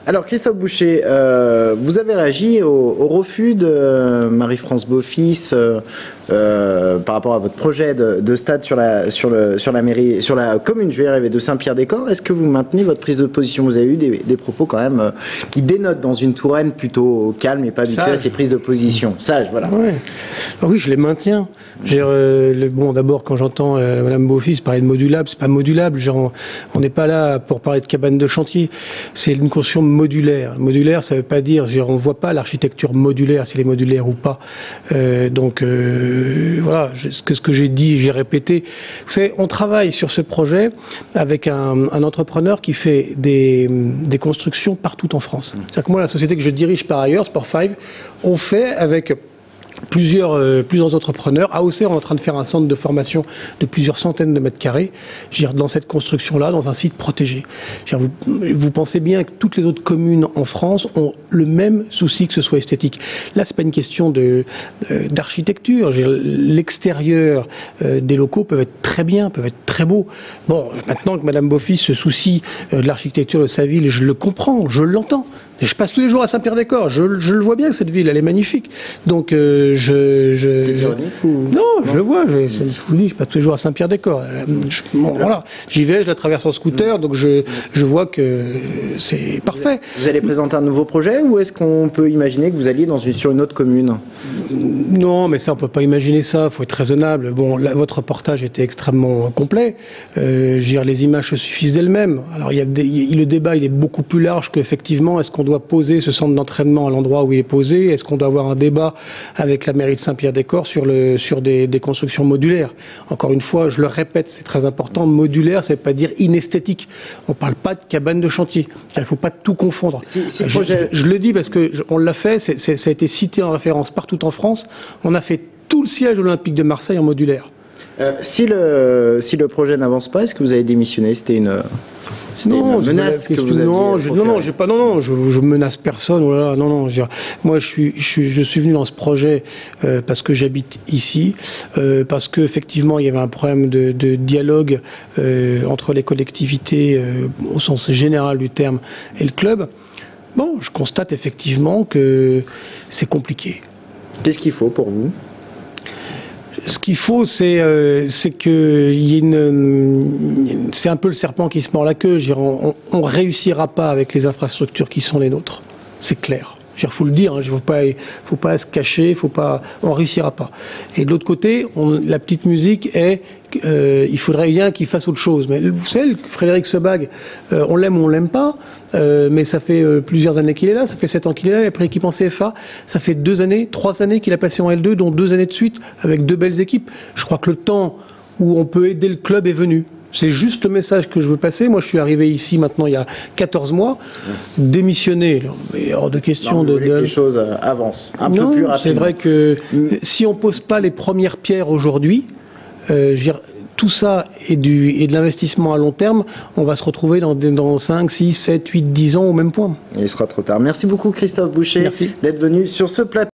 Alors Christophe Boucher, vous avez réagi au refus de Marie-France Beaufils par rapport à votre projet de stade sur la commune, je vais y arriver, de Saint-Pierre-des-Corps. Est-ce que vous maintenez votre prise de position? Vous avez eu des propos quand même qui dénotent dans une Touraine plutôt calme et pas habituée à ces prises de position. Sage, voilà. Ouais. Ah oui, je les maintiens. Bon, d'abord, quand j'entends Madame Beaufils parler de modulable, c'est pas modulable. On n'est pas là pour parler de cabane de chantier. C'est une construction modulaire. Modulaire, ça veut pas dire, on voit pas l'architecture modulaire, si elle est modulaire ou pas. Voilà, ce que j'ai dit, j'ai répété. Vous savez, on travaille sur ce projet avec un entrepreneur qui fait des constructions partout en France. C'est-à-dire que moi, la société que je dirige par ailleurs, Sport5, on fait avec plusieurs entrepreneurs. AOC est en train de faire un centre de formation de plusieurs centaines de mètres carrés. Dans cette construction-là, dans un site protégé. Vous pensez bien que toutes les autres communes en France ont le même souci que ce soit esthétique. Là, c'est pas une question d'architecture. L'extérieur des locaux peuvent être très bien, peuvent être très beaux. Bon, maintenant que Madame Beaufils se soucie de l'architecture de sa ville, je le comprends, je l'entends. Je passe tous les jours à Saint-Pierre-des-Corps. Je le vois bien, cette ville, elle est magnifique. Donc, C'est ironique ou... Non, je le vois. Je vous dis, je passe tous les jours à Saint-Pierre-des-Corps. Voilà. J'y vais, je la traverse en scooter, donc je vois que c'est parfait. Vous allez présenter un nouveau projet ou est-ce qu'on peut imaginer que vous alliez sur une autre commune? Non, mais ça, on peut pas imaginer ça. Faut être raisonnable. Bon, votre reportage était extrêmement complet. Les images se suffisent d'elles-mêmes. Alors, le débat, il est beaucoup plus large qu'effectivement, est-ce qu'on doit poser ce centre d'entraînement à l'endroit où il est posé? Est-ce qu'on doit avoir un débat avec la mairie de Saint-Pierre-des-Corps sur des constructions modulaires? Encore une fois, je le répète, c'est très important. Modulaire, ça ne veut pas dire inesthétique. On ne parle pas de cabane de chantier. Il ne faut pas tout confondre. Je le dis parce que on l'a fait, ça a été cité en référence partout en France. On a fait tout le siège olympique de Marseille en modulaire. Si le projet n'avance pas, est-ce que vous avez démissionné? C'était une menace que vous aviez. Non, je menace personne. Voilà, non. Moi, je suis venu dans ce projet parce que j'habite ici, parce que effectivement, il y avait un problème de dialogue entre les collectivités au sens général du terme et le club. Bon, je constate effectivement que c'est compliqué. Qu'est-ce qu'il faut pour vous? Ce qu'il faut, c'est que c'est un peu le serpent qui se mord la queue. On réussira pas avec les infrastructures qui sont les nôtres. C'est clair. Faut le dire. Il faut pas se cacher. On réussira pas. Et de l'autre côté, la petite musique est, il faudrait bien qu'il fasse autre chose. Mais vous savez, Frédéric Sebag, on l'aime ou on l'aime pas, mais ça fait plusieurs années qu'il est là. Ça fait 7 ans qu'il est là. Il a pris l'équipe en CFA. Ça fait 3 années qu'il a passé en L2, dont 2 années de suite avec 2 belles équipes. Je crois que le temps où on peut aider le club est venu. C'est juste le message que je veux passer. Moi, je suis arrivé ici maintenant il y a 14 mois, démissionné. Mais hors de question que les choses avancent un peu plus rapidement. C'est vrai que si on pose pas les premières pierres aujourd'hui, tout ça et de l'investissement à long terme, on va se retrouver dans 5, 6, 7, 8, 10 ans au même point. Et il sera trop tard. Merci beaucoup Christophe Boucher d'être venu sur ce plateau.